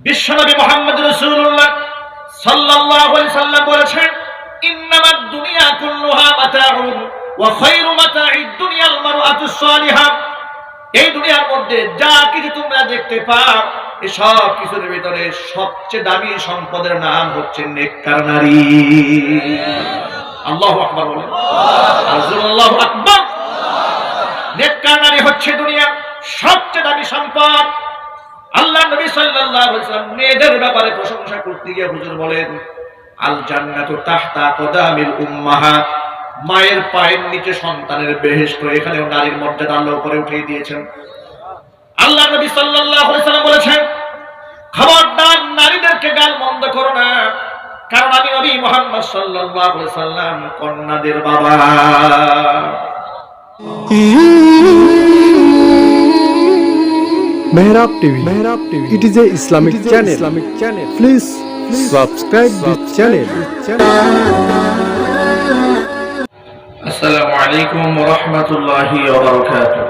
বিশ্বনবী মুহাম্মদ রাসূলুল্লাহ সাল্লাল্লাহু আলাইহি সাল্লাম বলেছেন, ইন্নামাদ দুনিয়া কুল্লুহা মাতাউন ওয়া খায়রু মাতাঈদ দুনিয়াল মারআতুস সালিহা। এই দুনিয়ার মধ্যে যা কিছু তোমরা দেখতে পাও, এই সব কিছুর ভিতরে সবচেয়ে দামি সম্পদের নাম হচ্ছে নেককার নারী। আল্লাহু আকবার বলেন, আল্লাহু আকবার। নেককার নারী হচ্ছে দুনিয়ার সবচেয়ে দামি সম্পদ। আল্লাহ নবী সাল্লাল্লাহু আলাইহি ওয়াসাল্লাম মেয়েদের ব্যাপারে প্রশংসা করতে গিয়ে হুজুর বলেন, আল জান্নাতু তাহতা কদামিল উম্মাহাত। মায়ের পায়ের নিচে সন্তানের বেহেশত। এখানেও নারীর মর্যাদা আল্লাহ উপরে উঠিয়ে দিয়েছেন। আল্লাহ নবী সাল্লাল্লাহু আলাইহি ওয়াসাল্লাম বলেছেন, খবরদার নারীদেরকে গাল মন্দ করো না, কারণ আমি নবী মুহাম্মদ সাল্লাল্লাহু আলাইহি ওয়াসাল্লাম কন্যাদের বাবা। Mehrab TV. It is a Islamic channel. Please subscribe this channel. আসসালামু আলাইকুম ওয়া রাহমাতুল্লাহি ওয়া বারাকাতুহু।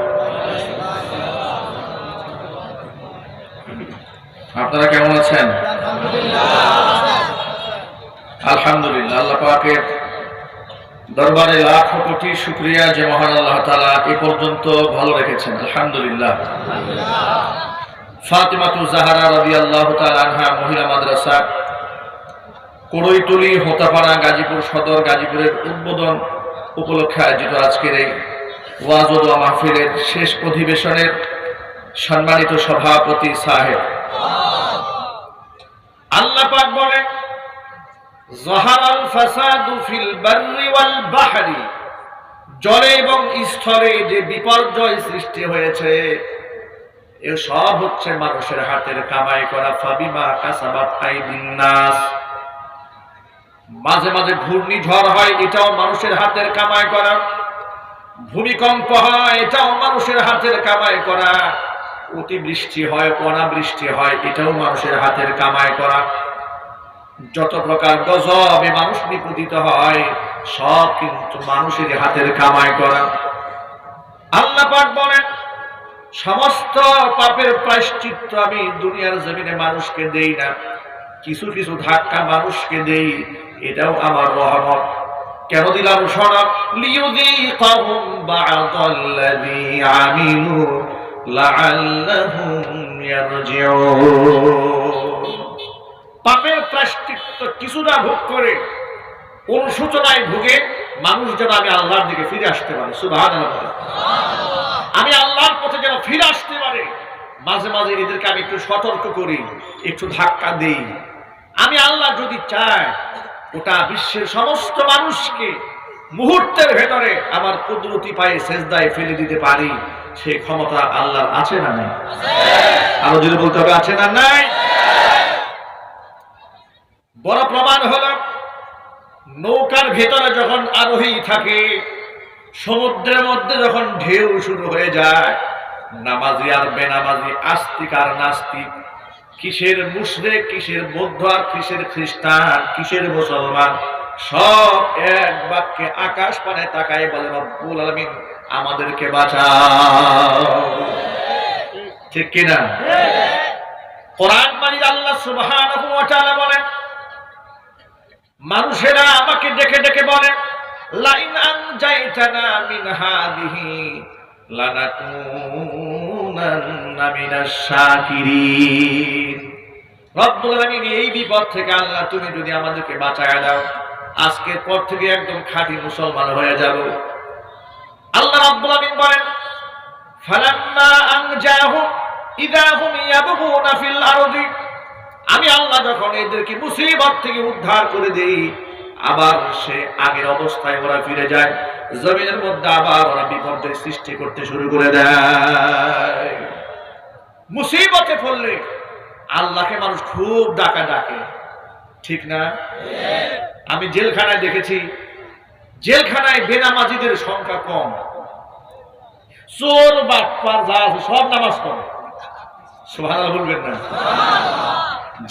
আপনারা কেমন আছেন? আলহামদুলিল্লাহ। আল্লাহ পাকের দরবারে লাখ কোটি শুকরিয়া যে মহান আল্লাহ তাআলা এ পর্যন্ত ভালো রেখেছেন। আলহামদুলিল্লাহ। ফাতিমাতু জাহরা রাদিয়াল্লাহু তাআলা আনহা মহিলা মাদ্রাসা, কোড়ইটুলি, হোতাপাড়া, গাজীপুর সদর, গাজীপুরের উদ্বোধন উপলক্ষে আয়োজিত আজকের এই ওয়াজ ও দোয়া মাহফিলের শেষ অধিবেশনের সম্মানিত সভাপতি সাহেব, আল্লাহ পাক বলেন, যাহারাল ফাসাদু ফিল বাররি ওয়াল বাহরি। জলে এবং স্থলে যে বিপর্যয় সৃষ্টি হয়েছে, এ সব হচ্ছে মানুষের হাতের কামাই করা। ফাবিমা কাসাবাত আইদিন নাস। মাঝে মাঝে ঘূর্ণিঝড় হয়, এটাও মানুষের হাতের কামাই করা। ভূমিকম্প হয়, এটাও মানুষের হাতের কামাই করা। অতিবৃষ্টি হয়, অনাবৃষ্টি হয়, এটাও মানুষের হাতের কামাই করা। যত প্রকার গজবে মানুষ নিপতিত হয়, সব কিন্তু মানুষের হাতের কামাই করা। আল্লাহ পাক বলেন, সমস্ত পাপের প্রায়শ্চিত্ত আমি দুনিয়ার জমিনে মানুষকে দেই না, কিছু কিছু ধাক্কা মানুষকে দেই, এটাও আমার রহমত। কেন দিলাম শোনা, লিয়ুযীকাহুম বা'দাল্লাযী আমিলু লাআল্লাহুম ইয়ারজিউন। পাপের প্রায়শ্চিত্ত কিছুটা ভোগ করে, অনুশোচনায় ভুগে মানুষ যেন আমি আল্লাহর দিকে ফিরে আসতে পারে। সুবহানাল্লাহ। আমি আল্লাহর পথে যেন ফিরে আসতে পারে। মাঝে মাঝে এদেরকে আমি একটু সতর্ক করি, একটু ধাক্কা দেই। আমি আল্লাহ যদি চাই, ওটা বিশ্বের সমস্ত মানুষকে মুহূর্তের ভেতরে আমার কুদরতি পায়ে সেজদায় ফেলে দিতে পারি। সেই ক্ষমতা আল্লাহর আছে না নাই? আরো যদি বলতে হবে, আছে না নাই? বড় প্রমাণ হলো, নৌকার ভেতরে যখন আরোহী থাকে, সমুদ্রের মধ্যে যখন ঢেউ শুরু হয়ে যায়, নামাজি আর বেনামাজি, আস্তিক আর নাস্তিক, কিসের মুশরিক, কিসের বৌদ্ধ আর কিসের খ্রিস্টান, কিসের মুসলমান, সব এক বাক্যে আকাশ পানে তাকায় বলে, রব্বুল আলামিন আমাদেরকে বাঁচাও। ঠিক কিনা? কোরআন মাজিদ আল্লাহ সুবহানাহু ওয়া তাআলা বলেন, মানুষেরা আমাকে ডেকে ডেকে বলে, লাইন আনজাইতানা মিন হাদিহি লানাকুনান্না মিনাশ শাকিরিন। রব্বুল আলামিন, এই বিপদ থেকে আল্লাহ তুমি যদি আমাদেরকে বাঁচায়া দাও, আজকের পর থেকে একদম খাঁটি মুসলমান হয়ে যাব। আল্লাহ রব্বুল আলামিন বলেন, ফালাম্মা আনজাহুম ইযা হুম ইয়াবগুনা ফিল আরদি। আমি আল্লাহ যখন এদেরকে মুসিবত থেকে উদ্ধার করে দেই, আবার সে আগের অবস্থায় ওরা ফিরে যায়, জমিনের মধ্যে আবার ওরা বিপর্যয় সৃষ্টি করতে শুরু করে দেয়। মুসিবতে পড়লে আল্লাহকে মানুষ খুব ডাকে, ঠিক না? আমি জেলখানায় দেখেছি, জেলখানায় বেনামাজিদের সংখ্যা কম, চোর বাটপার যা আছে সব নামাজ পড়ে। সুবহানাল্লাহ বলবেন না?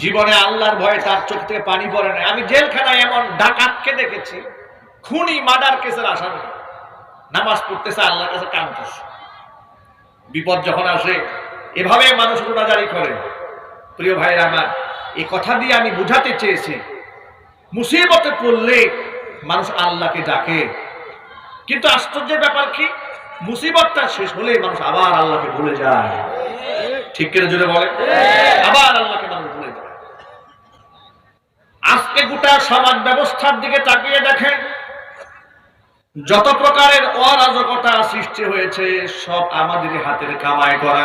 জীবনে আল্লাহর ভয়ে তার চোখ থেকে পানি পড়ে না। আমি জেলখানায় এমন ডাকাতকে দেখেছি, খুনি, মার্ডার কেসের আসামি, নামাজ পড়তেছে, আল্লাহর কাছে কাঁদতেছে। বিপদ যখন আসে, এভাবে মানুষ রোজাদারি করে। প্রিয় ভাইরা আমার, এই কথা দিয়ে আমি বুঝাতে চেয়েছি, মুসিবতে পড়লে মানুষ আল্লাহকে ডাকে, কিন্তু আশ্চর্যের ব্যাপার কি, মুসিবতটা শেষ হলে মানুষ আবার আল্লাহকে ভুলে যায়। ঠিক করে জুড়ে বলে, আবার আল্লাহকে মানুষ ভুলে যায়। আজকে গোটা সমাজ ব্যবস্থার দিকে তাকিয়ে দেখেন, যত প্রকারের অরাজকতা সৃষ্টি হয়েছে সব আমাদের হাতের কামাই করা।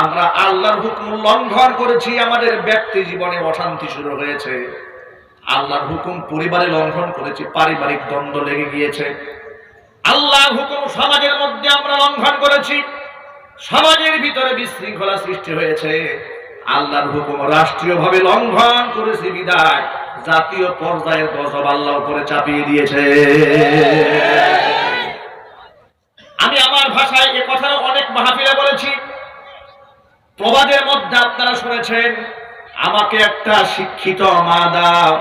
আমরা আল্লাহর হুকুম লঙ্ঘন করেছি, আমাদের ব্যক্তি জীবনে অশান্তি শুরু হয়েছে। আল্লাহর হুকুম পরিবারে লঙ্ঘন করেছি, পারিবারিক দ্বন্দ্ব লেগে গিয়েছে। আল্লাহর হুকুম সমাজের মধ্যে আমরা লঙ্ঘন করেছি, সমাজের ভিতরে বিশৃঙ্খলা সৃষ্টি হয়েছে। আল্লাহর হুকুম রাষ্ট্রীয়ভাবে লঙ্ঘন করেছি বিদায় জাতীয় পর্যায়ের গজব আল্লাহ উপরে চাপিয়ে দিয়েছে। আমি আমার ভাষায় এ কথা অনেক মাহফিলে বলেছি, প্রবাদের মধ্যে আপনারা শুনেছেন, আমাকে একটা শিক্ষিত মা দাও,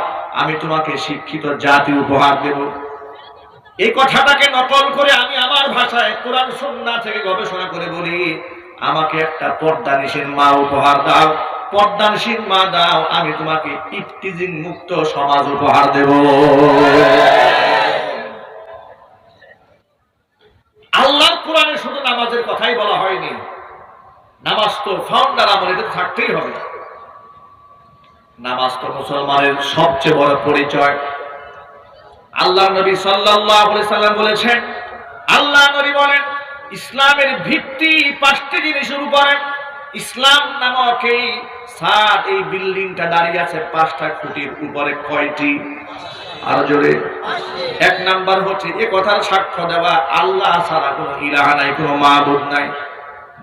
আমি তোমাকে শিক্ষিত জাতি উপহার দেব। এই কথাটাকে নকল করে আমি আমার ভাষায় কোরআন সুন্নাহ থেকে গবেষণা করে বলি, আমাকে একটা পর্দানিশীন মা উপহার দাও, পর্দানিশীন মা দাও, আমি তোমাকে ইফতিজিং মুক্ত সমাজ উপহার দেব। আল্লাহর কোরআনে শুধু নামাজের কথাই বলা হয়নি, নামাজ তো ফাউন্ডার আমল, এটা থাকতেই হবে। নামাজ তো মুসলমানের সবচেয়ে বড় পরিচয়। আল্লাহ নবী সাল্লাল্লাহু আলাইহি সাল্লাম বলেছেন, আল্লাহ নবী বলেন, ইসলামের ভিত্তি 5টি জিনিসের উপরে। ইসলাম নামক এই সাদ, এই বিল্ডিংটা দাঁড়িয়ে আছে 5টা খুঁটির উপরে। কয়টি? আরো জোরে। 1 নাম্বার হচ্ছে এই কথার সাক্ষ্য দেওয়া আল্লাহ ছাড়া কোনো ইলাহ নাই, কোনো মাবুদ নাই।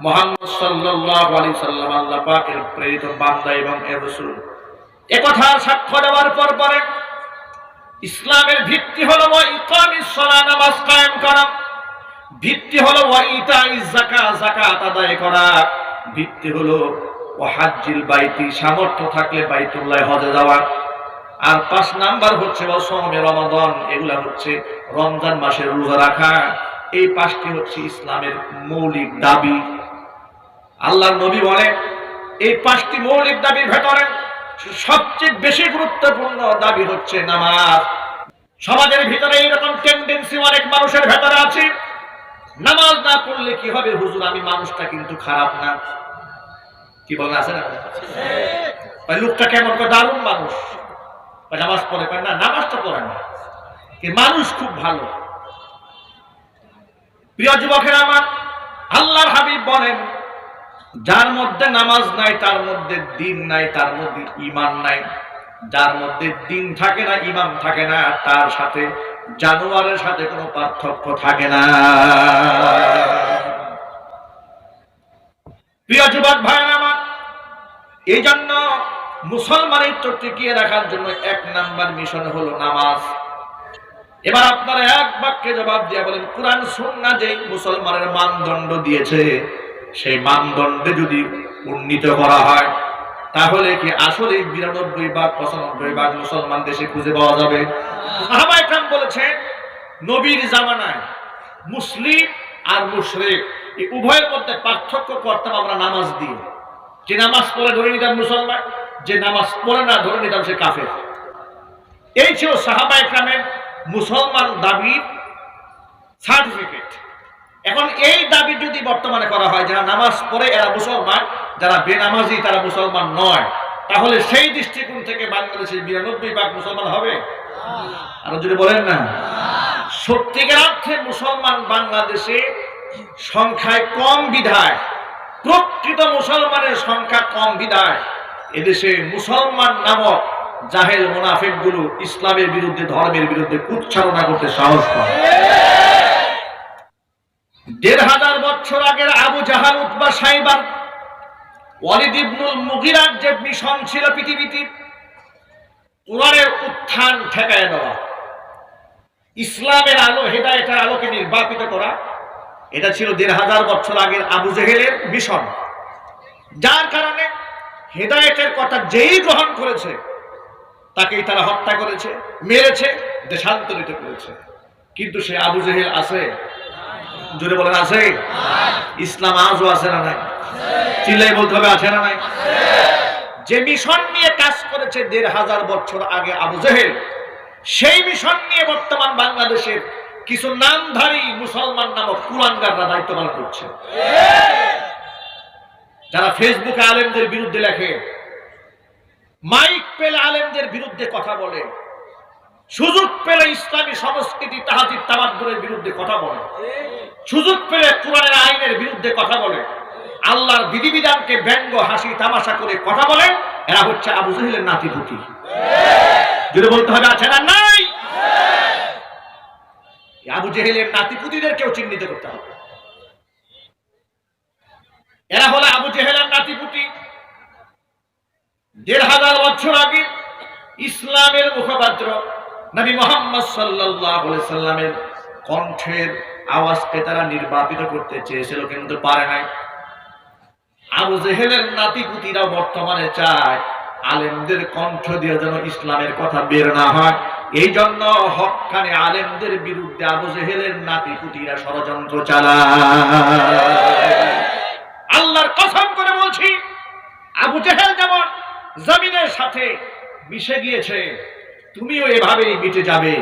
মুহাম্মদ সাল্লাল্লাহু আলাইহি সাল্লাম আল্লাহ পাকের প্রেরিত বান্দা এবং এর রাসূল। এই কথার সাক্ষ্য দেওয়ার পরে ইসলামের ভিত্তি হলো ওয়া ইকামিস সালাত, নামাজ কায়েম করা। ভিত্তি হলো ওয়া ইতাইজ যাকাত, যাকাত আদায় করা। ভিত্তি হলো ওয়া হাজ্জিল বাইতি, সামর্থ্য থাকলে বাইতুল্লাহ হজে যাওয়া। আর 5 নাম্বার হচ্ছে ওয়া সাওমে রমাদান, এগুলা হচ্ছে রমজান মাসের রোজা রাখা। এই 5টি হচ্ছে ইসলামের মৌলিক দাবি। আল্লাহর নবী বলেন, এই 5টি মৌলিক দাবির ভেতরে সবচেয়ে বেশি গুরুত্বপূর্ণ দাবি হচ্ছে নামাজ। সমাজের ভিতরে এইরকম টেন্ডেন্সি অনেক মানুষের ভেতরে আছে, নামাজ না পড়লে কি হবে হুজুর, আমি মানুষটা কিন্তু খারাপ না। কি বলেন, আছে না? লোকটা কেমন করে, দারুণ মানুষ, নামাজ পড়ে না, নামাজটা পড়ে না, কি মানুষ খুব ভালো। প্রিয় যুবকেরা আমার, আল্লাহর হাবিব বলেন, যার মধ্যে নামাজ নাই তার মধ্যে দিন নাই, তার মধ্যে ঈমান নাই। যার মধ্যে দিন থাকে না, ঈমান থাকে না, তার সাথে জানোয়ারের সাথে কোনো পার্থক্য থাকে না। প্রিয় যুবক ভাইরা আমার, এই জন্য মুসলমানের তো টিকিয়ে রাখার জন্য 1 নাম্বার মিশন হলো নামাজ। এবার আপনারা এক বাক্যে জবাব দিয়ে বলেন, কোরআন সুন্নাহ যে মুসলমানের মানদণ্ড দিয়েছে, সেই মানদণ্ডে যদি উন্নীত করা হয় তাহলে কি আসলে 92 ভাগ 95 ভাগ মুসলমান দেশে খুঁজে পাওয়া যাবে? সাহাবায়ে কেরাম বলেছেন, নবীর জামানায় মুসলিম আর মুশরিক এই উভয়ের মধ্যে পার্থক্য করতাম আমরা নামাজ দিয়ে। যে নামাজ পড়ে ধরে নিতাম মুসলমান, যে নামাজ পড়ে না ধরে নিতাম সে কাফের। এই ছিল সাহাবায়ে কেরামের মুসলমান দাবির সার্টিফিকেট। এখন এই দাবি যদি বর্তমানে করা হয়, যারা নামাজ পড়ে এরা মুসলমান, যারা বেনামাজি তারা মুসলমান নয়, তাহলে সেই দৃষ্টিকোণ থেকে বাংলাদেশের 92 ভাগ মুসলমান হবে? আরো যদি বলেন না, সত্যিকার অর্থে মুসলমান বাংলাদেশে সংখ্যায় কম বিধায়, প্রকৃত মুসলমানের সংখ্যা কম বিধায় এদেশে মুসলমান নামক জাহেল মুনাফিক গুলো ইসলামের বিরুদ্ধে, ধর্মের বিরুদ্ধে কুচ্চারণা করতে সাহস পায়। 1500 বছর আগের আবু জাহাল, উতবা, সাইবার, ওয়ালিদ ইবনুল মুগিরার যে মিশন ছিল পৃথিবীতে, কোরআনের উত্থান ঠেকায় দেওয়া, ইসলামের আলো, হেদায়েতের আলোকে নির্বাপিত করা, এটা ছিল 1500 বছর আগের আবু জেহেলের মিশন। যার কারণে হেদায়েতের কথা যেই গ্রহণ করেছে তাকেই তারা হত্যা করেছে, মেরেছে, দেশান্তরিত করেছে। কিন্তু সে আবু জেহেল আছে? জোরে বলেন, আছে? ইসলাম আজও আছে না নাই? চিল্লাই বলতে হবে, আছে না নাই? যে মিশন নিয়ে কাজ করেছে ১৫০০ বছর আগে আবু জেহেল, সেই মিশন নিয়ে বর্তমান বাংলাদেশের কিছু নামধারী মুসলমান নামক কুলাঙ্গাররা দায়িত্ব পালন করছে, যারা ফেসবুকে আলেমদের বিরুদ্ধে লেখে, মাইক পেলে আলেমদের বিরুদ্ধে কথা বলে, সুযোগ পেলে ইসলামী সংস্কৃতি তাহাজিব তামাদ্দুনের বিরুদ্ধে কথা বলে, সুযোগ পেলে কোরআনের আইনের বিরুদ্ধে কথা বলে, আল্লাহর বিধিবিধানকে ব্যঙ্গ হাসি তামাশা করে কথা বলে। এরা হচ্ছে আবু জেহেলের নাতিপুতি। যদি বলতে হবে আছে না নাই? আবু জেহেলের নাতিপুতিদেরকেও চিহ্নিত করতে হবে। এরা হলো আবু জেহেলের নাতিপুতি। ১৫০০ বছর আগে ইসলামের মুখপাত্র নবী মুহাম্মদ সাল্লাল্লাহু আলাইহি সাল্লামের কণ্ঠের আওয়াজকে তারা নির্বাপিত করতে চেয়েছিল, কিন্তু পারে নাই। আবু জেহেলের নাতিপুতিরা বর্তমানে চায় আলেমদের কণ্ঠ দিয়ে যেন ইসলামের কথা বের না হয়। এই জন্য হক্কানি আলেমদের বিরুদ্ধে আবু জেহেলের নাতিপুতিরা ষড়যন্ত্র চালায়। আল্লাহর কসম করে বলছি, আবু জেহেল যেমন জমিনের সাথে মিশে গিয়েছে, তুমিও এভাবেই মিটে যাবে।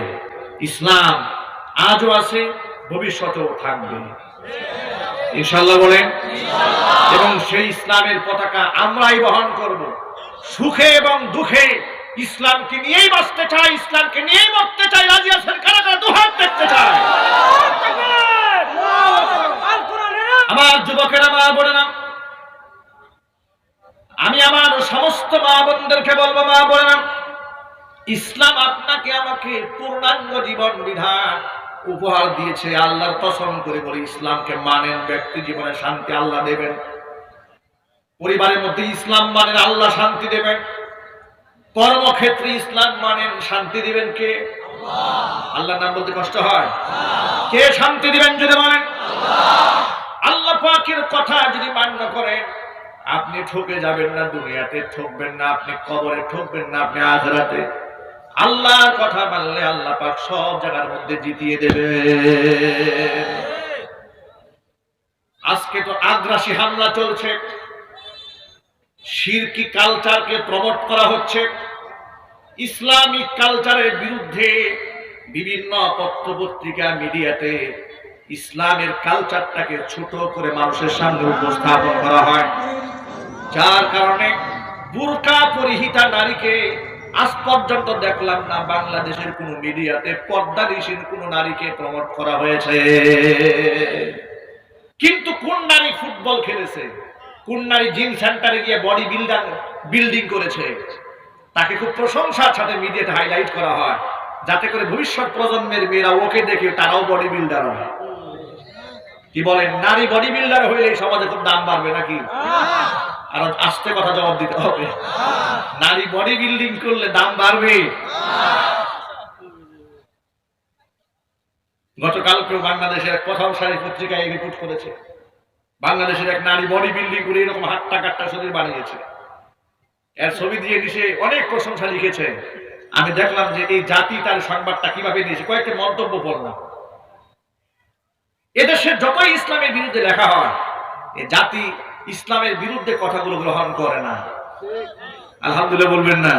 ইসলাম আজও আছে, ভবিষ্যতেও থাকবে ইনশাআল্লাহ বলেন। এবং সেই ইসলামের পতাকা আমরাই বহন করব। সুখে এবং দুঃখে ইসলামকে নিয়েই বাঁচতে চাই, ইসলামকে নিয়েই মরতে চাই। রাজি আছেন কারা কারা? দুহাত দেখতে চাই। আমার যুবকেরা, মা বোনেরা, আমি আমার সমস্ত মা বোনদেরকে বলবো, মা বোনেরা, ইসলাম আপনাকে আমাকে পূর্ণাঙ্গ জীবন বিধান উপহার দিয়েছে। আল্লাহর কসম করে বলি, ইসলামকে মানেন, ব্যক্তি জীবনে শান্তি আল্লাহ দেবেন। পরিবারের মধ্যে ইসলাম মানেন, আল্লাহ শান্তি দেবেন। কর্মক্ষেত্রে ইসলাম মানেন, শান্তি দিবেন কে? আল্লাহর নাম বলতে কষ্ট হয়? কে শান্তি দিবেন যদি বলেন? আল্লাহ পাকের কথা যদি মান্য করেন, আপনি ঠকে যাবেন না, দুনিয়াতে ঠকবেন না, আপনি কবরে ঠকবেন না, আপনি আখিরাতে। আল্লাহর কথা মানলে আল্লাহ পাক সব জায়গার মধ্যে জিতিয়ে দেবে। আজকে তো আগ্রাসী হামলা চলছে, শিরকি কালচারকে প্রমোট করা হচ্ছে। ইসলামিক কালচারের বিরুদ্ধে বিভিন্ন পত্রপত্রিকা মিডিয়াতে ইসলামের কালচারটাকে ছোট করে মানুষের সামনে উপস্থাপন করা হয়, যার কারণে বুরকা পরিহিতা নারীকে আজ পর্যন্ত দেখলাম না বাংলাদেশের কোন মিডিয়াতে পর্দানিশীল কোন নারীকে প্রমোট করা হয়েছে। কিন্তু কোন নারী ফুটবল খেলেছে, কোন নারী জিম সেন্টারে গিয়ে বডি বিল্ডিং করেছে, তাকে খুব প্রশংসার সাথে মিডিয়াতে হাইলাইট করা হয়, যাতে করে ভবিষ্যৎ প্রজন্মের মেয়েরা ওকে দেখে তারাও বডি বিল্ডার হয়। কি বলেন? নারী বডি বিল্ডার হইলে সমাজে খুব দাম বাড়বে নাকি? আর আস্তে কথা জবাব দিতে হবে, নারী বডি বিল্ডিং করলে দাম বাড়বে। গতকালকেও বাংলাদেশের প্রথম সারি পত্রিকায় রিপোর্ট করেছে, বাংলাদেশের এক নারী বডি বিল্ডিং করে এরকম হাট্টা কাট্টা শরীর বানিয়েছে, এর ছবি দিয়ে দিছে, অনেক প্রশংসা লিখেছে। আমি দেখলাম যে এই জাতি তার সংবাদটা কিভাবে নিয়েছে, কয়েকটা মন্তব্য পড়লাম। এদেশে যতই ইসলামের বিরুদ্ধে লেখা হয়, এই জাতি ইসলামের বিরুদ্ধে কথাগুলো গ্রহণ করে না। আলহামদুলিল্লাহ বলবেন না?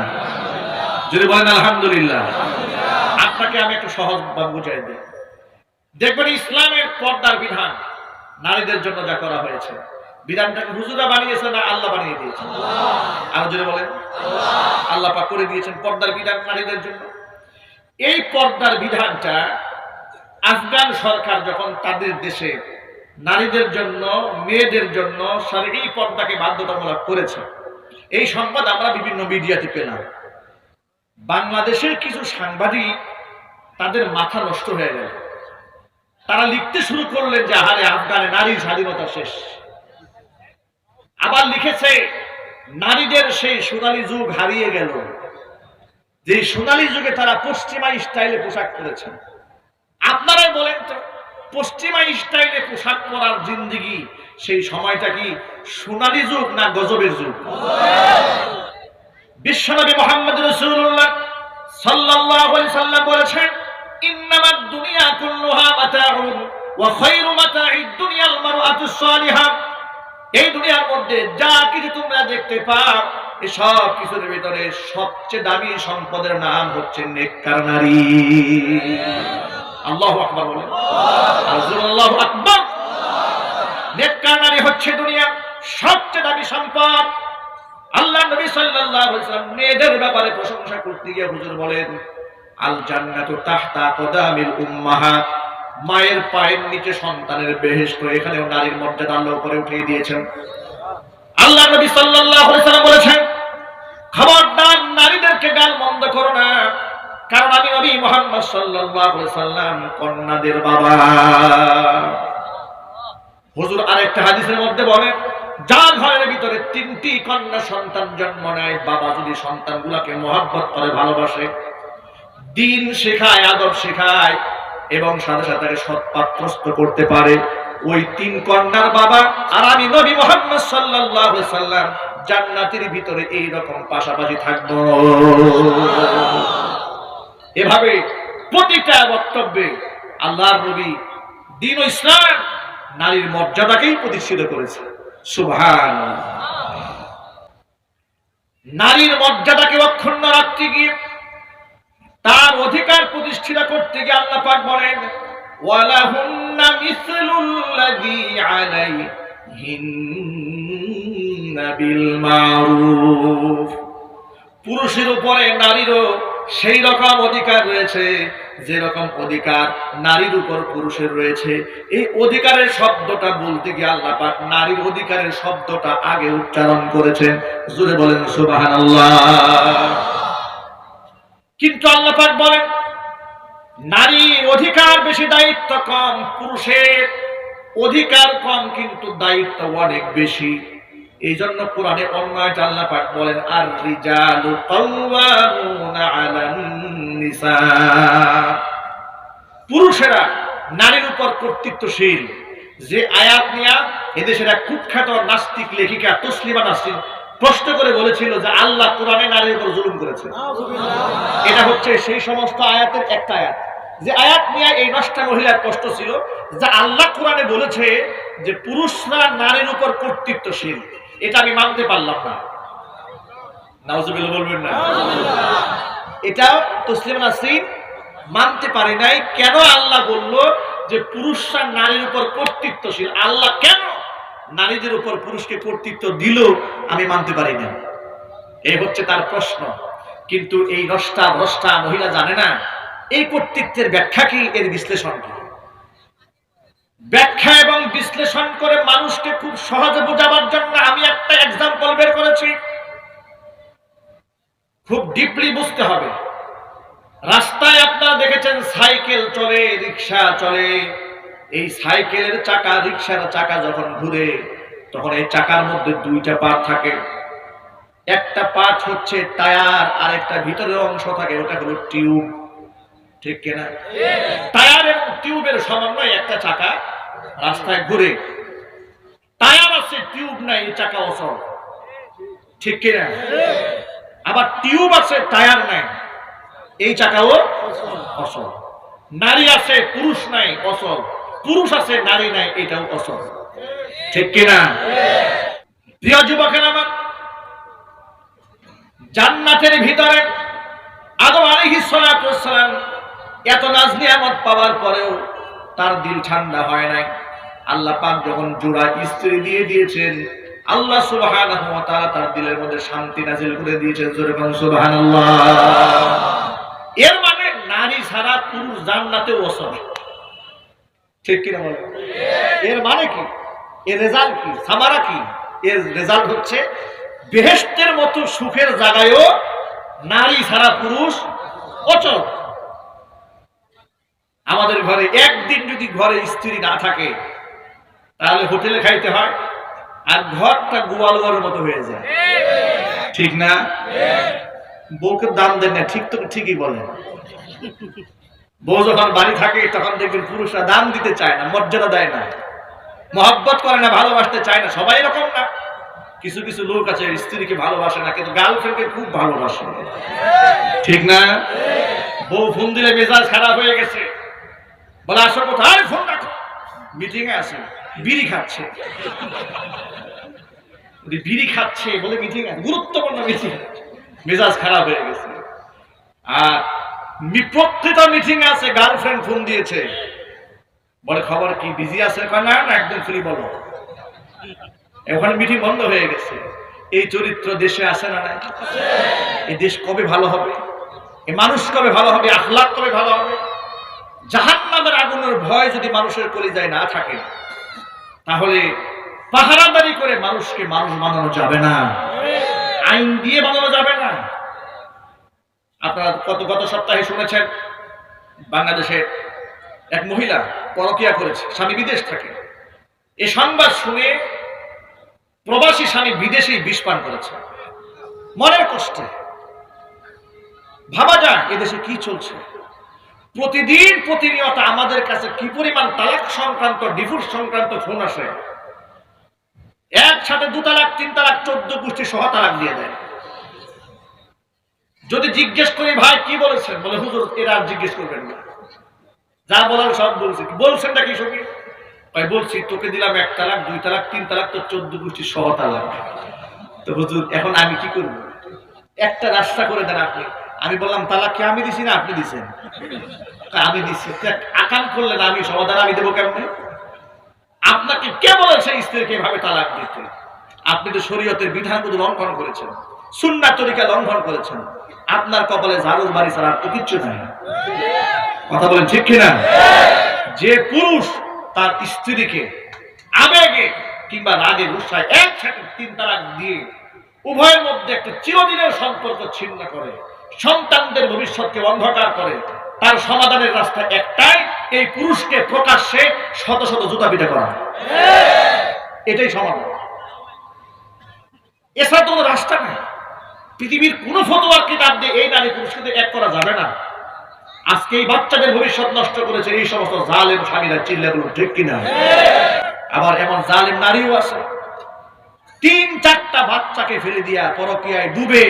যদি বলেন আলহামদুলিল্লাহ। আপনাকে আমি একটু সহজ ভাবে বুঝাই দিই। দেখবেন ইসলামের পর্দার বিধান নারীদের জন্য যা করা হয়েছে, বিধানটাকে হুজুরা বানিয়েছে না আল্লাহ বানিয়ে দিয়েছেন? আর যদি বলেন আল্লাহ পাক করে দিয়েছেন পর্দার বিধান নারীদের জন্য। এই পর্দার বিধানটা আফগান সরকার যখন তাদের দেশে নারীদের জন্য, মেয়েদের জন্য শরঈ পর্দাকে বাধ্যতামূলক করেছে, এই সংবাদ আমরা বিভিন্ন মিডিয়াতে পেলাম। বাংলাদেশের কিছু সাংবাদিক তাদের মাথা নষ্ট হয়ে গেল, তারা লিখতে শুরু করলেন যে আহারে আফগানে নারীর স্বাধীনতা শেষ। আবার লিখেছে নারীদের সেই সোনালী যুগ হারিয়ে গেল, যে সোনালী যুগে তারা পশ্চিমা স্টাইলে পোশাক পরেছেন। আপনারাই বলেন তো, পশ্চিমা স্টাইলে পোশাক পরার জিন্দেগি সেই সময়টা কি সোনালী যুগ না গজবের যুগ? বিশ্বনবী মুহাম্মদ রাসূলুল্লাহ সাল্লাল্লাহু আলাইহি সাল্লাম বলেছেন, ইন্নামাদ দুনিয়া কুল্লুহা মাতাউন ওয়া খায়রু মাতাঈদ দুনিয়াল মারআতুস সালিহা। এই দুনিয়ার মধ্যে যা কিছু তোমরা দেখতে পাও, এসব কিছুর ভিতরে সবচেয়ে দামি সম্পদের নাম হচ্ছে নেককার নারী। আল্লাহু আকবার বলেন, আল্লাহু আকবার। নেককার নারী হচ্ছে দুনিয়ার সবচেয়ে দামি সম্পদ। আল্লাহ নবী সাল্লাল্লাহু আলাইহি ওয়াসাল্লাম মেয়েদের ব্যাপারে প্রশংসা করতে গিয়ে হুজুর বলেন, আল জান্নাতু তাহতা কদামিল উম্মাহাত, মায়ের পায়ের নিচে সন্তানের বেহেশত। এখানেও নারীর মর্যাদা আল্লাহ উপরে উঠিয়ে দিয়েছেন। আল্লাহ নবী সাল্লাল্লাহু আলাইহি ওয়াসাল্লাম বলেছেন, খবরদার নারীদেরকে গাল মন্দ করো না, কারণ আমি নবী মুহাম্মদ সাল্লাল্লাহু আলাইহি ওয়াসাল্লাম কন্যাদের বাবা। হুজুর আরেকটা হাদিসের মধ্যে বলেন, যার ঘরের ভিতরে 3টি কন্যা সন্তান জন্ম নেয়, বাবা যদি সন্তানগুলোকে মহব্বত করে, ভালোবাসে, দ্বীন শেখায়, আদব শেখায় এবং সাথে সাথে সৎ পাত্রস্থ করতে পারে, ওই 3 কন্যার বাবা আর আমি নবী মুহাম্মদ সাল্লাল্লাহু আলাইহি ওয়াসাল্লাম জান্নাতের ভিতরে এই রকম পাশাপাশি থাকবো। এভাবে প্রতিটা বক্তব্যে আল্লাহর নবী দ্বীন ও ইসলাম নারীর মর্যাদাকেই প্রতিষ্ঠিত করেছে। সুবহানাল্লাহ। নারীর মর্যাদাকে অক্ষুণ্ণ রাখতে গিয়ে, তার অধিকার প্রতিষ্ঠিত করতে গিয়ে আল্লাহ পাক বলেন, ওয়ালাহুন্না মিসলুল্লাযী আলাইহিন্না বিল মারুফ। পুরুষের উপরে নারীরও সেই রকম অধিকার রয়েছে যে রকম অধিকার নারীর উপর পুরুষের রয়েছে। এই অধিকারের শব্দটা বলতে গিয়ে আল্লাহ পাক নারীর অধিকারের শব্দটা আগে উচ্চারণ করেছেন। জোরে বলেন সুবহানাল্লাহ। কিন্তু আল্লাহ পাক বলেন, নারীর অধিকার বেশি, দায়িত্ব কম। পুরুষের অধিকার কম কিন্তু দায়িত্ব অনেক বেশি। এই জন্য কোরআনে অন্য আয়াতে আল্লাহ পাক বলেন, আর রিজালু কাওয়ামুনা আলান নিসা। পুরুষেরা নারীর উপর কর্তৃত্বশীল। যে আয়াত নিয়ে এদেশের এক কুখ্যাত নাস্তিক লেখিকা তসলিমা নাসরিন প্রশ্ন করে বলেছিল যে আল্লাহ কোরআনে নারীর উপর জুলুম করেছে। এটা হচ্ছে সেই সমস্ত আয়াতের একটা আয়াত, যে আয়াত নিয়ে এই নষ্টা মহিলার কষ্ট ছিল যে আল্লাহ কোরআনে বলেছে যে পুরুষরা নারীর উপর কর্তৃত্বশীল। এটা আমি মানতে পারলাম না। নাউজুবিল্লাহ বলবেন না। এটা তসলিমা নাসরিন মানতে পারে নাই। কেন আল্লাহ বলল যে পুরুষরা নারীর উপর কর্তৃত্বশীল? আল্লাহ কেন নারীদের উপর পুরুষকে কর্তৃত্ব দিল আমি মানতে পারি না। এই হচ্ছে তার প্রশ্ন। কিন্তু এই নষ্টা মহিলা জানে না এই কর্তৃত্বের ব্যাখ্যা কি, এর বিশ্লেষণ কি। ব্যাখ্যা এবং বিশ্লেষণ করে মানুষকে খুব সহজে বোঝাবার জন্য আমি একটা এক্সাম্পল বের করেছি। খুব ডিপলি বুঝতে হবে। রাস্তায় আপনারা দেখেছেন সাইকেল চলে, রিক্সা চলে। এই সাইকেলের চাকা, রিক্সার চাকা যখন ঘুরে তখন এই চাকার মধ্যে 2টা পার্ট থাকে। একটা পার্ট হচ্ছে টায়ার, আর একটা ভিতরের অংশ থাকে, ওটা হলো টিউব। ঠিক কিনা? টায়ার এবং টিউবের সমন্বয়ে একটা চাকা রাস্তায় ঘুরে। টায়ার আছে, টিউব নাই, এই চাকা অচল। ঠিক কিনা? আবার টিউব আছে, টায়ার নাই, এই চাকাও অচল। নারী আছে, পুরুষ নাই, অচল। পুরুষ আছে, নারী নাই, এটাও অচল। ঠিক কিনা? প্রিয় যুবকেরা আমার, জান্নাতের ভিতরে আদম আলাইহিস সালাতু ওয়াস সালাম এত নাজ নিয়ামত পাওয়ার পরেও তার দিল ঠান্ডা হয় নাই। আল্লাহ পাক যখন জোড়া স্ত্রী দিয়ে দিয়েছেন, আল্লাহ সুবহানাহু ওয়া তাআলা তার দিলের মধ্যে শান্তি নাযিল করে দিয়েছেন। জোরে বলুন সুবহানাল্লাহ। এর মানে নারী ছাড়া পুরুষ জান্নাতে অচল। ঠিক কিনা বলেন? এর মানে কি? এর রেজাল্ট কি? সামারা কি? এর রেজাল্ট হচ্ছে বেহেশতের মতো সুখের জায়গায়ও নারী ছাড়া পুরুষ অচল। আমাদের ঘরে একদিন যদি ঘরে স্ত্রী না থাকে তাহলে হোটেলে খাইতে হয়, আর ঘরটা গোয়ালঘরের মতো হয়ে যায়। ঠিক না? বউকে দাম দেন না। ঠিক তো ঠিকই বলেন। বউ যখন বাড়ি থাকে তখন দেখবেন পুরুষরা দাম দিতে চায় না, মর্যাদা দেয় না, মহব্বত করে না, ভালোবাসতে চায় না। সবাই এরকম না। কিছু কিছু লোক আছে স্ত্রীকে ভালোবাসে না, কিন্তু গার্লফ্রেন্ডকে খুব ভালোবাসে। ঠিক না? বউ ফোন দিলে মেজাজ খারাপ হয়ে গেছে, বলে আসো কোথায়, ফোন রাখো, মিটিং এ আছে, বিড়ি খাচ্ছে। বিড়ি খাচ্ছে বলে মিটিং আছে, গুরুত্বপূর্ণ মিটিং, মেজাজ খারাপ হয়ে গেছে। আর প্রকৃত মিটিং আছে, গার্লফ্রেন্ড ফোন দিয়েছে, বলে খবর কি, বিজি আছে? না না, একদম ফ্রি, বলো। ওখানে মিটিং বন্ধ হয়ে গেছে। এই চরিত্র দেশে আসে না নাই? এই দেশ কবে ভালো হবে? এই মানুষ কবে ভালো হবে? আখলাক কবে ভালো হবে? জাহান্নামের আগুনের ভয় যদি মানুষের কলিজায় না থাকে, তাহলে পাহারাদারি করে মানুষকে মানুষ বানানো যাবে না, আইন দিয়ে বানানো যাবে না। আপনারা গত সপ্তাহে শুনেছেন, বাংলাদেশে এক মহিলা পরকীয়া করেছে, স্বামী বিদেশ থাকে। এই সংবাদ শুনে প্রবাসী স্বামী বিদেশে বিষ পান করেছে, মনের কষ্টে। ভাবা যায় এদেশে কি চলছে। প্রতিদিন প্রতিনিয়ত আমাদের কাছে কি পরিমাণ তালাক সংক্রান্ত, ডিভোর্স সংক্রান্ত ফোন আসে। একসাথে 2 তালাক 3 তালাক 14 গোষ্ঠী সহ তালাক দিয়ে দেয়। যদি জিজ্ঞেস করি ভাই কি বলেছেন, বলে হুজুর এরা আর জিজ্ঞেস করবেন না, যা বলার সব বলছি। বলছেন নাকি সঙ্গে? ভাই বলছি, তোকে দিলাম 1 তালাক 2 তালাক 3 তালাক, তো 14 গোষ্ঠী সহ তালাক। তো হুজুর এখন আমি কি করব? একটা রাস্তা করে দেন আপনি। আমি বললাম তালাক কি আমি দিছি না আপনি দিছেন? আমি দিছি। আকাম করলেন, আমি সমাধান আমি দেবো কেমনে? আপনাকে কে বলেছে স্ত্রীকে এভাবে তালাক দিতে? আপনি তো শরীয়তের বিধানগুলো লঙ্ঘন করেছেন, সুন্নাহ তরিকা লঙ্ঘন করেছেন। আপনার কপালে ঝাড়ু বাড়ি ছাড়া তো কিচ্ছু নাই। কথা বলেন ঠিক কিনা? যে পুরুষ তার স্ত্রীকে আবেগে কিংবা রাগে গুসায় একসাথে 3 তালাক দিয়ে উভয়ের মধ্যে একটা চিরদিনের সম্পর্ক ছিন্ন করে, সন্তানদের ভবিষ্যৎকে অন্ধকার করে, তার সমাধানের রাস্তা একটাই, এই পুরুষকে প্রকাশ্যে শত শত জুতা পিটা করা। এটাই সমাধান, এছাড়া কোনো রাস্তা নেই। পৃথিবীর কোন ফতোয়ার কিতাব দিয়ে এই নারী পুরুষকে এক করা যাবে না। আজকে এই বাচ্চাদের ভবিষ্যৎ নষ্ট করেছে এই সমস্ত জালেম স্বামীরা, চিল্লাগুলো ঠিক কিনা? আবার এমন জালেম নারীও আছে, 3-4টা বাচ্চাকে ফেলে দিয়া পরকীয়ায় ডুবে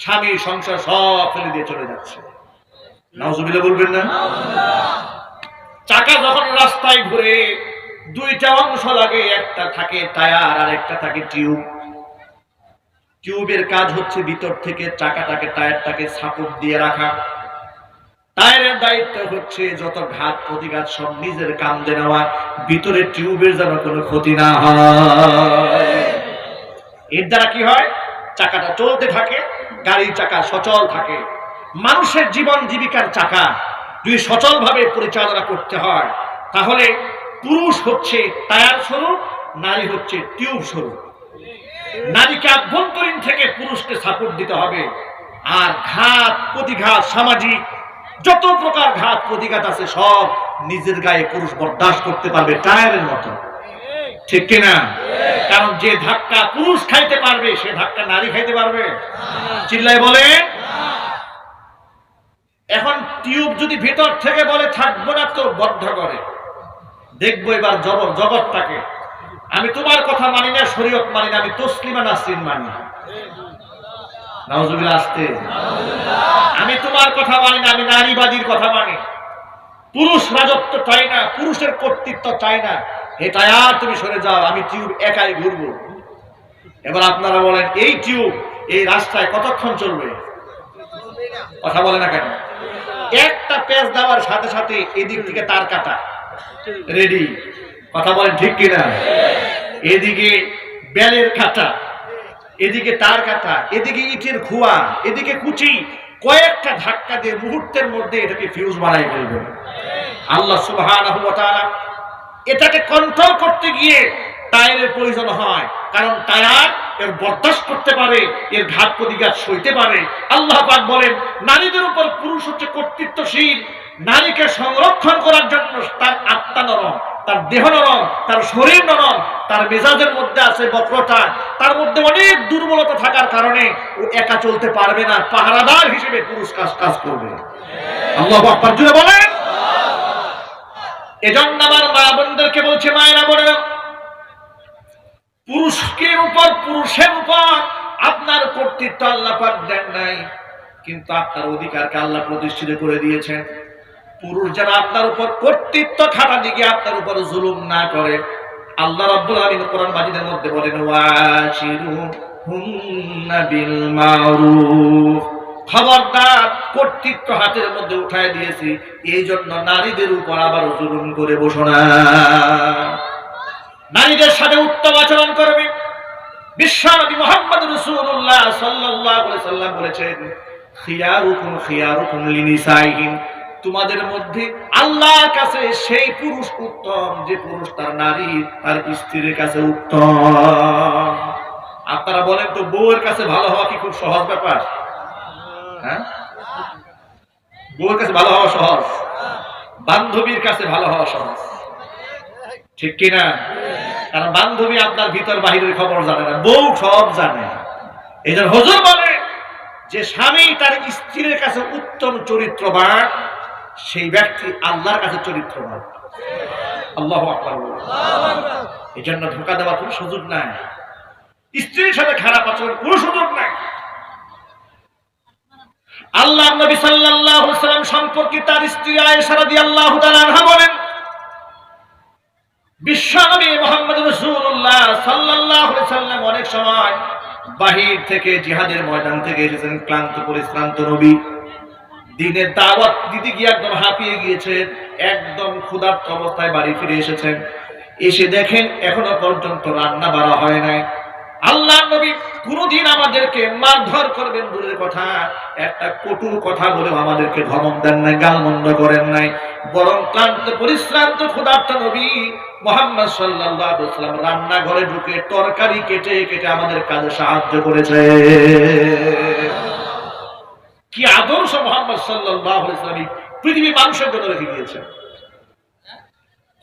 স্বামী সংসার সব ফেলে দিয়ে চলে যাচ্ছে। নাউজুবিল্লাহ বলবেন না? চাকা যখন রাস্তায় ঘুরে 2টা অংশ লাগে, একটা থাকে টায়ার আর একটা থাকে টিউব। টিউবের কাজ হচ্ছে ভিতর থেকে চাকাটাকে, টায়ারটাকে সাপোর্ট দিয়ে রাখা। টায়ারের দায়িত্ব হচ্ছে যত ঘাত প্রতিঘাত সব নিজের কান্দে নেওয়া, ভিতরে টিউবের যেন কোনো ক্ষতি না হয়। এর দ্বারা কি হয়? চাকাটা চলতে থাকে, গাড়ির চাকা সচল থাকে। মানুষের জীবন জীবিকার চাকা যদি সচলভাবে পরিচালনা করতে হয়, তাহলে পুরুষ হচ্ছে টায়ার স্বরূপ, নারী হচ্ছে টিউব স্বরূপ। নারীকে আভ্যন্তরীণ থেকে পুরুষকে সাপোর্ট দিতে হবে। আর ঘাত প্রতিঘাত, সামাজিক যত প্রকার ঘাত প্রতিঘাত আছে সব নিজের গায়ে পুরুষ বরদাস্ত করতে পারবে, টায়ারের মতো। ঠিক কিনা? কারণ যে ধাক্কা পুরুষ খাইতে পারবে সে ধাক্কা নারী খাইতে পারবে? চিল্লায় বলে। এখন টিউব যদি ভিতর থেকে বলে থাকবো না, তো বদ্ধ করে দেখবো এবার জগৎটাকে। আমি তোমার কথা মানি না, শরীয়ত মানি না, আমি তসলিমা নাসরিন মানি। নাউজুবিল্লাহ আসতে। আমি তোমার কথা মানি না, আমি নারীবাদীর কথা মানি। পুরুষ রাজত্ব চাই না, পুরুষের কর্তৃত্ব চাই না। এটা আর তুমি সরে যাও, আমি টিউব একাই ঘুরবো। এবার আপনারা বলেন এই টিউব এই রাস্তায় কতক্ষণ চলবে? কথা বলে না কেন? একটা পেঁচ দেওয়ার সাথে সাথে এদিক থেকে তার কাটা রেডি। কথা বলেন ঠিক কিনা? এদিকে বেলের কাটা, এদিকে তার কাটা, এদিকে ইটের খোয়া, এদিকে কুচি, কয়েকটা ধাক্কা দিয়ে মুহূর্তের মধ্যে এটাকে ফিউজ বানাই ফেলবে। আল্লাহ সুবহানাহু ওয়া তাআলা এটাকে কন্ট্রোল করতে গিয়ে টায়ারের প্রয়োজন হয়, কারণ টায়ার এর বরদাস্ত করতে পারে, এর ঘাত প্রতিঘাত সইতে পারে। আল্লাহ পাক বলেন নারীদের উপর পুরুষ হচ্ছে কর্তৃত্বশীল। নারীকে সংরক্ষণ করার জন্য তার আত্মা নরম, তার দেহ নরম, তার শরীর নরম, তার মেজাজের মধ্যে আছে বক্রতা, তার মধ্যে অনেক দুর্বলতা থাকার কারণে ও একা চলতে পারবে না। পাহারাদার হিসেবে পুরুষ কাজ করবে। আল্লাহু আকবার জোরে বলেন। এজন্য আমার মা বোনদেরকে বলছে, মায়েরা বোনেরা, পুরুষের উপর আপনার কর্তৃত্ব আল্লাহ পাক দেন নাই, কিন্তু আপনার অধিকারকে আল্লাহ প্রতিষ্ঠিত করে দিয়েছেন। পুরুষ যেন আপনার উপর কর্তৃত্ব খাটা দিকে আপনার উপর জুলুম না করে, আল্লাহ রাব্বুল আলামিন কোরআন মাজিদের মধ্যে বলেন ওয়াশিরুহুন্না বিল মারুফ, খবরদার কর্তৃত্ব হাতের মধ্যে উঠায় দিয়েছি, এই জন্য নারীদের উপর আবার জুলুম করে বসো না। নারীদের সাথে উত্তম আচরণ করবে। বিশ্বনবী মুহাম্মদ রাসূলুল্লাহ সাল্লাল্লাহু আলাইহি সাল্লাম বলেছেন খিয়ারুকুম লিনিসাইহিম, তোমাদের মধ্যে আল্লাহর কাছে সেই পুরুষ উত্তম যে পুরুষ তার নারী তার স্ত্রীর কাছে উত্তম। আপনারা বলেন তো, বউয়ের কাছে ভালো হওয়া কি খুব সহজ ব্যাপার? হ্যাঁ, বউয়ের কাছে ভালো হওয়া সহজ, বান্ধবীর কাছে ভালো হওয়া সহজ, ঠিক কিনা? কারণ বান্ধবী আপনার ভিতর বাহিরের খবর জানে না, বউ সব জানে। এই জন্য হুজুর বলে যে স্বামী তার স্ত্রীর কাছে উত্তম চরিত্রবান, সেই ব্যক্তি আল্লাহর কাছে চরিত্রবান। আল্লাহু আকবার। এই জন্য ধোঁকা দেওয়ার কোনো সুযোগ নাই, স্ত্রীর সাথে খারাপ আচরণ কোনো সুযোগ নাই। আল্লাহর নবী সাল্লাল্লাহু আলাইহি সাল্লাম সম্পর্কে তার স্ত্রী আয়েশা রাদিয়াল্লাহু তাআলা আনহা বলেন, বিশ্বনবী মুহাম্মদ রাসূলুল্লাহ সাল্লাল্লাহু আলাইহি সাল্লাম অনেক সময় বাহির থেকে জিহাদের ময়দান থেকে এসেছেন, ক্লান্ত পরিশ্রান্ত নবী, দ্বীনের দাওয়াত দিতে গিয়ে একদম হাঁপিয়ে গিয়েছেন, একদম ক্ষুধার্ত অবস্থায় বাড়ি ফিরে এসেছেন। এসে দেখেন এখনো পর্যন্ত রান্না বাড়া হয় নাই। আল্লাহর নবী কোনদিন আমাদেরকে মারধর করবেন দূরের কথা, একটা কটু কথা বলেও আমাদেরকে ধমক দেন নাই, গালমন্দ করেন নাই, বরং ক্লান্ত পরিশ্রান্ত ক্ষুধার্ত নবী মুহাম্মদ সাল্লাল্লাহু আলাইহি ওয়াসাল্লাম রান্নাঘরে ঢুকে তরকারি কেটে কেটে আমাদের কাজে সাহায্য করেছে। কি আদর্শ মুহাম্মদ সাল্লাল্লাহু আলাইহি ওয়াসাল্লাম পৃথিবী মানুষের জন্য রেখে গিয়েছেন।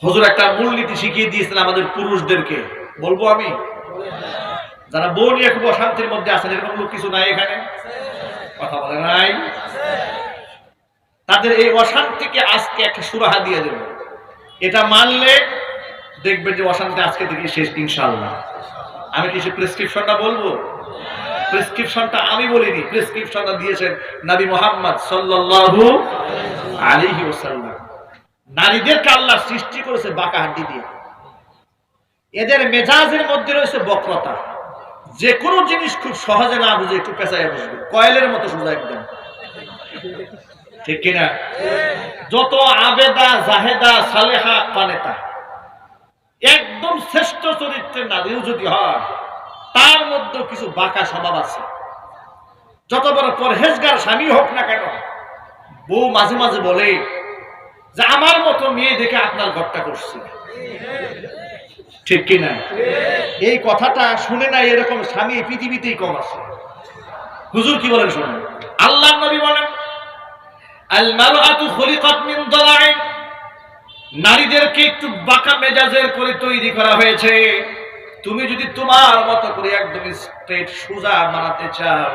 হুজুর একটা মূলনীতি শিখিয়ে দিয়েছেন আমাদের পুরুষদেরকে, বলবো আমি, যারা বউ নিয়ে খুব অশান্তির মধ্যে আছেন, এরকম লোক কিছু নাই এখানে? কথা বলে নাই? তাদের এই অশান্তিকে আজকে একটা সুরাহা দিয়ে দেব, এটা মানলে দেখবেন যে অশান্তি আজকে থেকে শেষ ইনশাআল্লাহ। আমি কিছু প্রেসক্রিপশনটা বলবো, প্রেসক্রিপশনটা আমি বলিনি, প্রেসক্রিপশনটা দিয়েছেন নবী মুহাম্মদ সাল্লাল্লাহু আলাইহি ওয়াসাল্লাম। নারীদেরকে আল্লাহ সৃষ্টি করেছে বাঁকা হাড্ডি দিয়ে, এদের মেজাজের মধ্যে রয়েছে বক্রতা, যে কোনো জিনিস খুব সহজে না বুঝে একটু পেঁচাইয়া বসবে, কয়েলের মতো সোজা একদম, ঠিক কিনা? যত আবেদা জাহেদা সালেহা কানেতা একদম শ্রেষ্ঠ চরিত্রের নারীও যদি হয়, তার মধ্যে কিছু বাঁকা স্বভাব আছে। যত বড় পরহেজগার স্বামী হোক না কেন, বউ মাঝে মাঝে বলে যে আমার মতো মেয়ে দেখে আপনার ঘরটা করছে, ঠিক কিনা? এই কথাটা শুনে না এরকম স্বামী পৃথিবীতেই কম আছে। হুজুর কি বলেন শুনুন। আল্লাহর নবী বলেন আল মারআতু খুলিকাত মিন দালাইন, নারীদেরকে একটু বাঁকা মেজাজের করে তৈরি করা হয়েছে। তুমি যদি তোমার মতো করে একদম স্ট্রেট সোজা বানাতে চাও,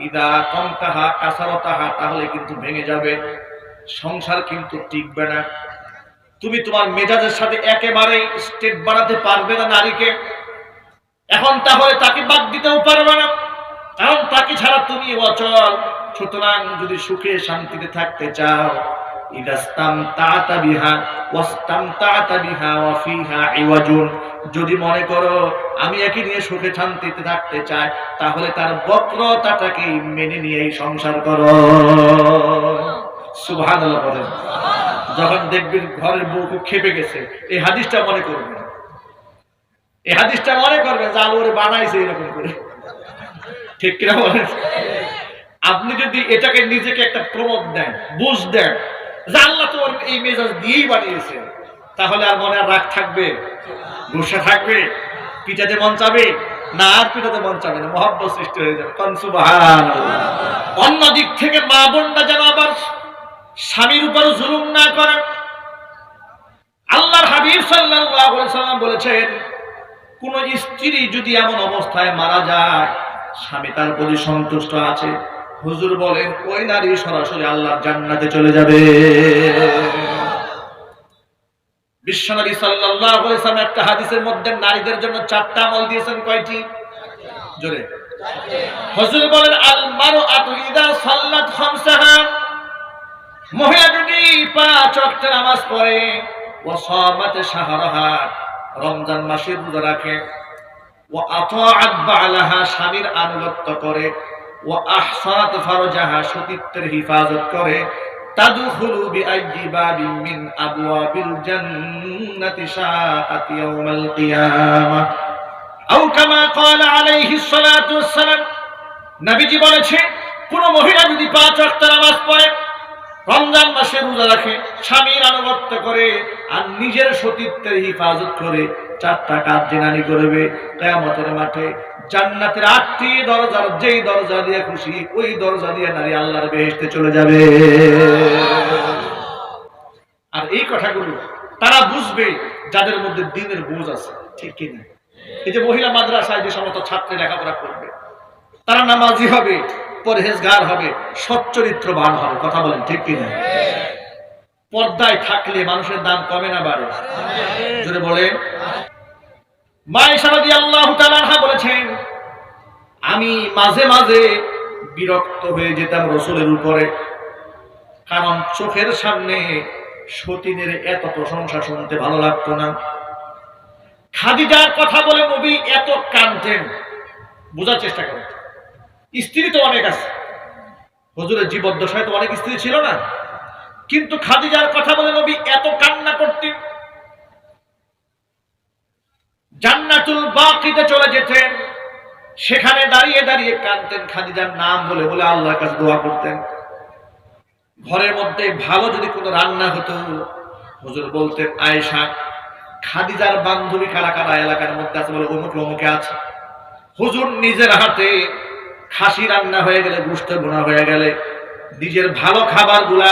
ইদা কমতাহা কাসারতাহা, তাহলে কিন্তু ভেঙে যাবে, সংসার কিন্তু টিকবে না। তুমি তোমার মেজাজের সাথে একেবারে স্ট্রেট বানাতে পারবে না নারীকে, এখন তাহলে তাকে বাদ দিতেও পারবে না, কারণ তাকে ছাড়া তুমি অচল। সুতরাং যদি সুখে শান্তিতে থাকতে চাও, ইদাস্তামতা'তা বিহা ওয়াস্তামতা'তা বিহা ওয়া ফিহা ইওয়াজুন, যদি মনে করো আমি একে নিয়ে সুখে শান্তিতে থাকতে চাই, তাহলে তার বক্রতাটাকে মেনে নিয়েই সংসার করো। সুবহানাল্লাহ বলেন। যখন দেখবেন ঘরের বউ খুব খেপে গেছে, এই হাদিসটা মনে করবেন, এই হাদিসটা মনে করবেন যে আল্লাহ ওরে বানাইছে এরকম করে, ঠিক কিনা বলেন? আপনি যদি এটাকে নিজেকে একটা প্রমোদ দেন, বুঝ দেন যে আল্লাহ তো এই মেজাজ দিয়েই বানিয়েছে, তাহলে আর মনে আর রাগ থাকবে, গুসা থাকবে, পিটাতে মন চাবে না? আর পিটাতে মন চাবে না, মহব্বত সৃষ্টি হয়ে যাবে। সুবহানাল্লাহ। অন্য দিক থেকে মা বোনরা যেন আবার স্বামীর উপর জুলুম না করে। আল্লাহর হাবিব সাল্লাল্লাহু আলাইহি সাল্লাম বলেছেন, কোন স্ত্রী যদি এমন অবস্থায় মারা যায় স্বামী তার প্রতি সন্তুষ্ট আছে, হুজুর বলেন ওই নারী সরাসরি আল্লাহর জান্নাতে চলে যাবে। বিশ্বনবী সাল্লাল্লাহু আলাইহি সাল্লাম একটা হাদিসের মধ্যে নারীদের জন্য 4টা আমল দিয়েছেন। কয়টি? জোরে। হুজুর বলেন আল মারআতু ইযা সাল্লাত খামসাহা, মহিলা যদি 5 ওয়াক্ত নামাজ পড়ে, ওয়া সামাত শাহরাহা, রমজান মাসে রোজা রাখে, ওয়া আতাআত বালাহা স্বামীর আনুগত্য করে, ওয়া আহসানাত ফারজাহা সতীত্বের হিফাজত করে, তাদখুলু বিআইয়ি বাবিন মিন আবওয়াবিল জান্নাতি শাআত ইয়াউমাল কিয়ামাহ আও কামা ক্বালা আলাইহিস সালাতু ওয়াস সালাম। নবীজি বলেছেন, কোন মহিলা যদি 5 ওয়াক্ত নামাজ পড়ে, রমজান মাসে রোজা রাখে, স্বামীর আনুগত্য করে আর নিজের সতীত্বের হিফাজত করে, 4টা কাজ জেনানি করবে, কিয়ামতের মাঠে জান্নাতের 8টি দরজার যেই দরজা দিয়ে খুশি ওই দরজা দিয়ে নারী আল্লাহর বেহেশতে চলে যাবে। আর এই কথাগুলো তারা বুঝবে যাদের মধ্যে দ্বীনের বুঝ আছে, ঠিক কি না? এই যে মহিলা মাদ্রাসায় যে সমস্ত ছাত্রী লেখাপড়া করবে, তারা নামাজি হবে, পরহেজগার হবে, সচ্চরিত্রবান হবে, কথা বলেন ঠিক কি না? পর্দায় থাকলে মানুষের দাম কমে না বাড়ে? জোরে বলেন। মা আয়েশা রাদিয়াল্লাহু তাআলা আনহা বলেছেন, আমি মাঝে মাঝে বিরক্ত হয়ে যেতাম রাসূলের উপরে, কারণ চোখের সামনে সতীনের এত প্রশংসা শুনতে ভালো লাগতো না। খাদিজার কথা বলে নবী এত কাঁদতেন, বোঝার চেষ্টা করেন। স্ত্রী তো অনেক আছে, হুজুরের জীবদ্দশায় তো অনেক স্ত্রী ছিল না, কিন্তু খাদিজার কথা বলে নবী এত কান্না করতেন। জান্নাতুল বাকিতে চলে যেতেন, সেখানে দাঁড়িয়ে দাঁড়িয়ে কাঁদতেন, খাদিজার নাম বলে বলে আল্লাহর কাছে দোয়া করতেন। ঘরের মধ্যে ভালো যদি কোনো রান্না হতো, হুজুর বলতেন, আয়েশা, খাদিজার বান্ধবী কারা কারা এলাকার মধ্যে আছে, বলে অমুক অমুকে আছে। হুজুর নিজের হাতে খাসি রান্না হয়ে গেলে, গোশত ভুনা হয়ে গেলে, নিজের ভালো খাবার গুলা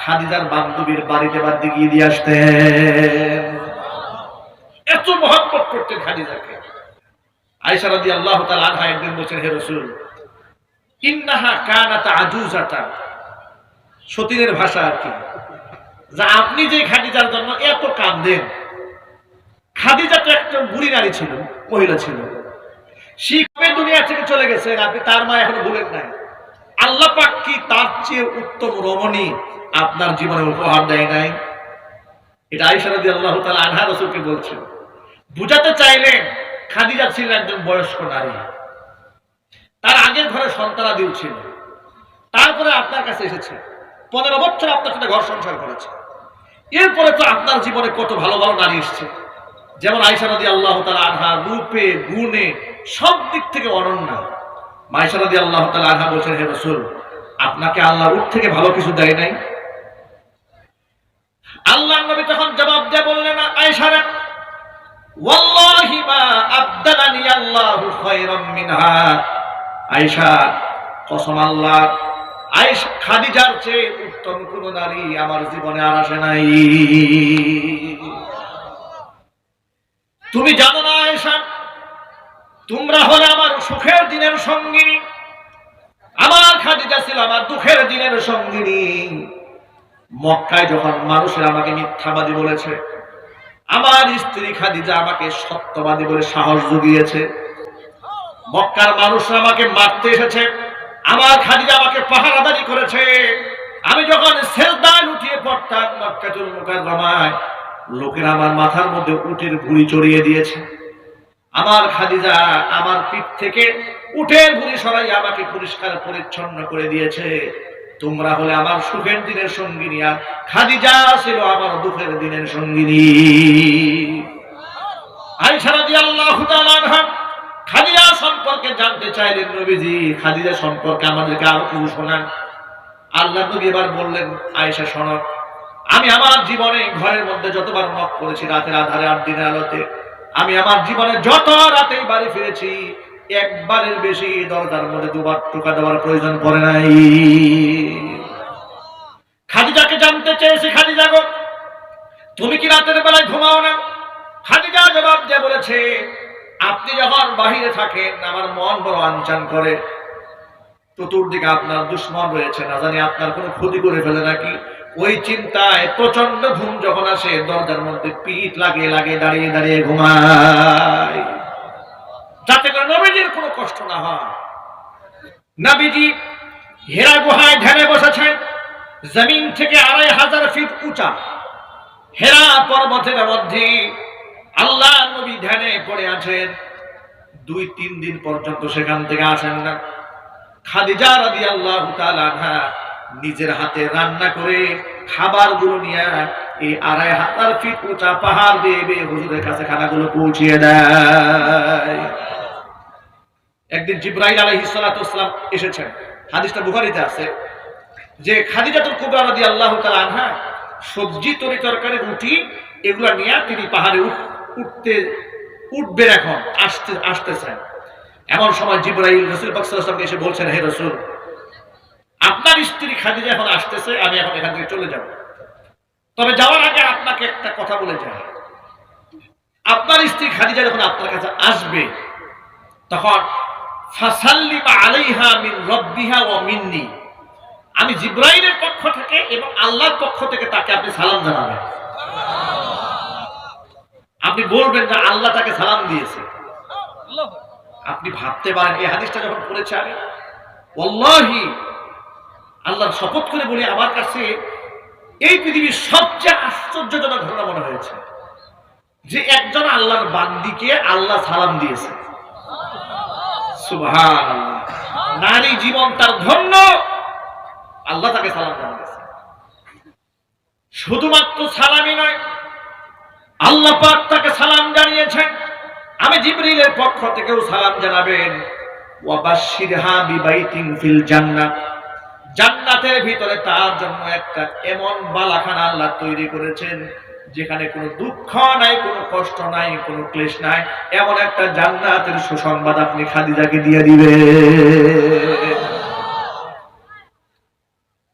খাদিজার বান্ধবীর বাড়িতে বাড়িতে গিয়ে দিয়ে আসতেন। এত মহব্বত করতেন খাদিজাকে। আয়েশা রাদিয়াল্লাহু তাআলা আনহা একদিন বলছেন, হে রাসূল, ইন্নাহা কানাত আজুজাতান, সতীনের ভাষা আর কি, যা আপনি যে খাদিজার জন্য এত কাঁদেন, খাদিজা তো একটা বুড়ি নারী ছিল, মহিলা ছিল, শিখবে দুনিয়া থেকে চলে গেছে, আপনি তার মা এখনো ভুলেন নাই। আল্লাহ পাক কি তার চেয়ে উত্তম রমণী আপনার জীবনে উপহার দেয় নাই? এটা আয়েশা রাদিয়াল্লাহু তাআলা আনহা রাসূলকে বলছেন, বুঝাতে চাইলেন খাদিজা ছিলেন একজন বয়স্ক নারী, তার আগের ঘরে সন্তানাদিও ছিল, তারপরে আপনার কাছে এসেছে, 15 বছর আপনার সাথে ঘর সংসার করেছে, এরপরে তো আপনার জীবনে কত ভালো ভালো নারী এসছে, যেমন আয়েশা রাদিয়াল্লাহু তাআলা আনহা রূপে গুণে সব দিক থেকে অনন্য। আয়েশা রাদিয়াল্লাহু তাআলা আনহা বলছেন, হে রাসূল, আপনাকে আল্লাহ রূপ থেকে ভালো কিছু দেয় নাই? আল্লাহর নবী তখন জবাব দিয়ে বললেন, আয়েশা, ওয়াল্লাহি মা আবদালানি আল্লাহু খায়রাম মিনহা। আয়েশা, কসম আল্লাহ, আয়েশা খাদিজার চেয়ে উত্তম কোন নারী আমার জীবনে আর আসে নাই। তুমি জানো না আয়েশা, তোমরা হলে আমার সুখের দিনের সঙ্গিনী, আমার খাদিজা ছিল আমার দুঃখের দিনের সঙ্গিনী। মক্কায় যখন মানুষের আমাকে মিথ্যাবাদী বলেছে, আমার স্ত্রী খাদিজা আমাকে সত্যবাদী বলে সাহস জুগিয়েছে। মক্কার মানুষরা আমাকে মারতে এসেছে, আমার খাদিজা আমাকে পাহারাদারি করেছে। আমি যখন সেজদায় লুটিয়ে পড়তাম মক্কাতুল মুকাররমায়, লোকেরা আমার মাথার মধ্যে উটের ভুঁড়ি চড়িয়ে দিয়েছে। আমার খাদিজা আমার পিঠ থেকে উটের ভুঁড়ি সরাই আমাকে পরিষ্কার পরিচ্ছন্ন করে দিয়েছে। তোমরা হলে আমার সুখের দিনের সঙ্গিনী, আর খাদিজা ছিল আমার দুঃখের দিনের সঙ্গিনী। আয়েশা রাদিয়াল্লাহু তাআলা আনহা খাদিজা সম্পর্কে জানতে চাইলেন, নবীজি খাদিজা সম্পর্কে আমাদেরকে আরো কিছু শোনান। আল্লাহর নবী এবার বললেন, আয়েশা শোনো, আমি আমার জীবনে ঘরের মধ্যে যতবার নক করেছি, রাতের আধারে আর দিনের আলোতে, আমি আমার জীবনে যত রাতেই বাড়ি ফিরেছি, একবারের বেশি দরজার মধ্যে দুবার টোকা দেওয়ার প্রয়োজন পড়ে নাই। খাদিজাকে জানতে চেয়েছি, খাদিজা গো, তুমি কি রাতের বেলায় ঘুমাও না? খাদিজা জবাব দিয়ে বলেছে, আপনি যখন বাহিরে থাকেন আমার মন বড় আনচান করে, চতুর্দিকে আপনার দুশ্মন রয়েছে, না জানি আপনার কোনো ক্ষতি করে ফেলে নাকি। ওই চিন্তায় প্রচন্ড ঘুম যখন আসে, দরজার মধ্যে পিঠ লাগিয়ে লাগিয়ে দাঁড়িয়ে দাঁড়িয়ে ঘুমায়, যাতে করে নবীজির কোনো কষ্ট না হয়। নবীজি হেরা গুহায় ধ্যানে বসেছেন, জমিন থেকে 2500 ফিট উঁচা হেরা পর্বতের মধ্যে আল্লাহ নবী ধ্যানে পড়ে আছেন, 2-3 দিন পর্যন্ত সেখান থেকে আসেন না। খাদিজা রাদিয়াল্লাহু তাআলা আনহা নিজের হাতে রান্না করে খাবারগুলো নিয়ে এই 2500 ফিট উঁচা পাহাড় বেয়ে বেয়ে হুজুরের কাছে খানাগুলো পৌঁছিয়ে দেয়। একদিন জিবরাইল আলাইহিস সালাতু ওয়াসসালাম এসেছেন, হাদিসটা বুখারীতে আছে, যে খাদিজাতুল কুবরা রাদিয়াল্লাহু তাআলা আনহা সবজি তরকারি রুটি এগুলা নিয়ে তিনি পাহাড়ে উঠবেন, এখন আসতেছেন। এমন সময় জিবরাইল রাসূল পাক সাল্লাল্লাহু আলাইহি ওয়াসাল্লামকে এসে বলছেন, হে রাসূল, আপনার স্ত্রী খাদিজা এখন আসতেছে, আমি এখন এখান থেকে চলে যাব, তবে যাওয়ার আগে আপনাকে একটা কথা বলে যাই। আপনার স্ত্রী খাদিজা যখন আপনার কাছে আসবে, তখন ফাসাল্লিমা আলাইহা মিন রাব্বিহা ওয়া মিন্নি, আমি জিবরাইলের পক্ষ থেকে এবং আল্লাহর পক্ষ থেকে তাকে আপনি সালাম জানাবেন। আপনি বলবেন যে আল্লাহ তাকে সালাম দিয়েছে। আপনি ভাবতে পারেন, এই হাদিসটা যখন পড়েছে আমি ওয়াল্লাহি আল্লাহর শপথ করে বলি, আমার কাছে এই পৃথিবীর সবচেয়ে আশ্চর্যজনক ঘটনা মনে হয়েছে যে একজন আল্লাহর বান্দিকে আল্লাহ সালাম দিয়েছে। সুবহানাল্লাহ, নারী জীবন তার ধন্য, আল্লাহ তাকে সালাম জানিয়েছে। শুধুমাত্র সালামই নয়, আল্লাহ পাক তাকে সালাম জানিয়েছেন, আমি জিবরিলের পক্ষ থেকেও সালাম জানাবেন। ওয়া বাশশিরহা বিবাইতিন ফিল জান্নাহ, জান্নাতের ভিতরে তার জন্য একটা এমন বালাখানা আল্লাহ তৈরি করেছেন যেখানে কোনো দুঃখ নাই, কোনো কষ্ট নাই, কোনো ক্লেশ নাই। এমন একটা জান্নাতের সুসংবাদ আপনি খাদিজাকে দিয়ে দিবেন।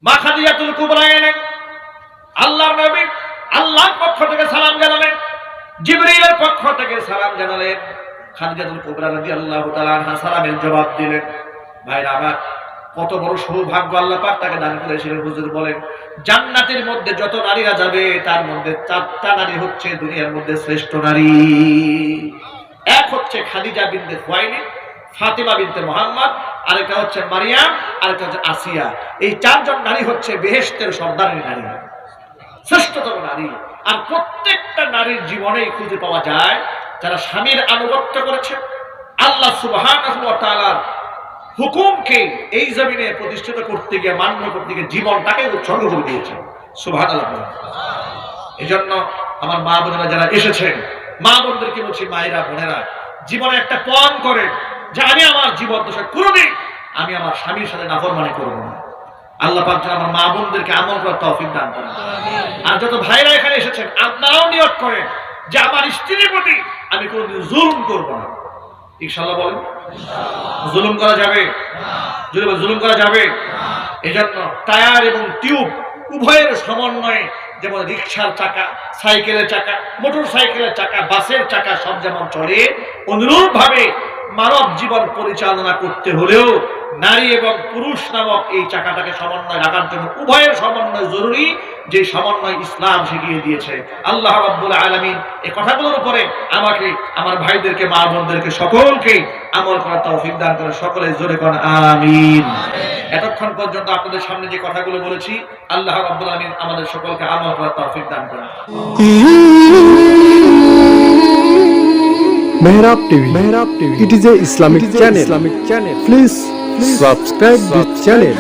মা খাদিজাতুল কুবরা এলেন, আল্লাহর নবী আল্লাহর পক্ষ থেকে সালাম জানালেন, জিবরিলের পক্ষ থেকে সালাম জানালেন। খাদিজাতুল কুবরা রাদিয়াল্লাহু তাআলা আনহা সালামের জবাব দিলেন। ভাইরা আমার, কত বড় সৌভাগ্য আল্লাহ পাক তাকে দান করেছিলেন। হুজুর বলেন, জান্নাতের মধ্যে যত নারীরা যাবে তার মধ্যে 4টা নারী হচ্ছে দুনিয়ার মধ্যে শ্রেষ্ঠ নারী। এক হচ্ছে খাদিজা বিনতে খুয়াইলিদ, ফাতিমা বিনতে মুহাম্মদ, আরেকটা হচ্ছে মারিয়াম, আরেকটা হচ্ছে আসিয়া। এই 4 জন নারী হচ্ছে বেহেশতের সর্দারনী নারী, শ্রেষ্ঠতম নারী। আর প্রত্যেকটা নারীর জীবনেই খুঁজে পাওয়া যায় যারা স্বামীর আনুগত্য করেছে, আল্লাহ সুবহানাহু ওয়া তাআলার হুকুমকে এই জমিনে প্রতিষ্ঠিত করতে গিয়ে, মান্য করতে গিয়ে জীবনটাকে উৎসর্গ করে দিয়েছে। সুবহানাল্লাহ। এজন্য আমার মা বোনেরা যারা এসেছেন, মা বোনদেরকে বলছি, মায়েরা বোনেরা, জীবনে একটা পণ করেন যে আমি আমার জীবন দশা কোনোদিন আমি আমার স্বামীর সাথে নাফরমানি করব না। আল্লাহ পাক যেন আমার মা বোনদেরকে আমল করার তৌফিক দান করেন। আর যত ভাইরা এখানে এসেছেন, আপনারাও নিয়ত করেন যে আমার স্ত্রীর প্রতি আমি কোনোদিন জুলুম করব না। ইনশাআল্লাহ বলেন, জুলুম করা যাবে? জুলুম করা যাবে? এজন্য টায়ার এবং টিউব উভয়ের সমন্বয়ে, যেমন রিকশার চাকা, সাইকেলের চাকা, মোটর সাইকেলের চাকা, বাসের চাকা সব যেমন চলে, অনুরূপ ভাবে মানব জীবন পরিচালনা করতে হলেও নারী এবং পুরুষ নামক এই চাকাটাকে সমন্বয় রাখার জন্য উভয়ের সমন্বয় জরুরি, যে সমন্বয় ইসলাম শিখিয়ে দিয়েছে। আল্লাহ রাব্বুল আলামিন এই কথাগুলোর উপরে আমাকে, আমার ভাইদেরকে, মা বোনদেরকে সকলকে আমল করার তৌফিক দান করে। সকলে জোরে কোন আমিন। এতক্ষণ পর্যন্ত আপনাদের সামনে যে কথাগুলো বলেছি, আল্লাহ রাব্বুল আলামিন আমাদের সকলকে আমল করার তৌফিক দান করেন। Mehrab TV. It is a Islamic channel. Please subscribe this channel.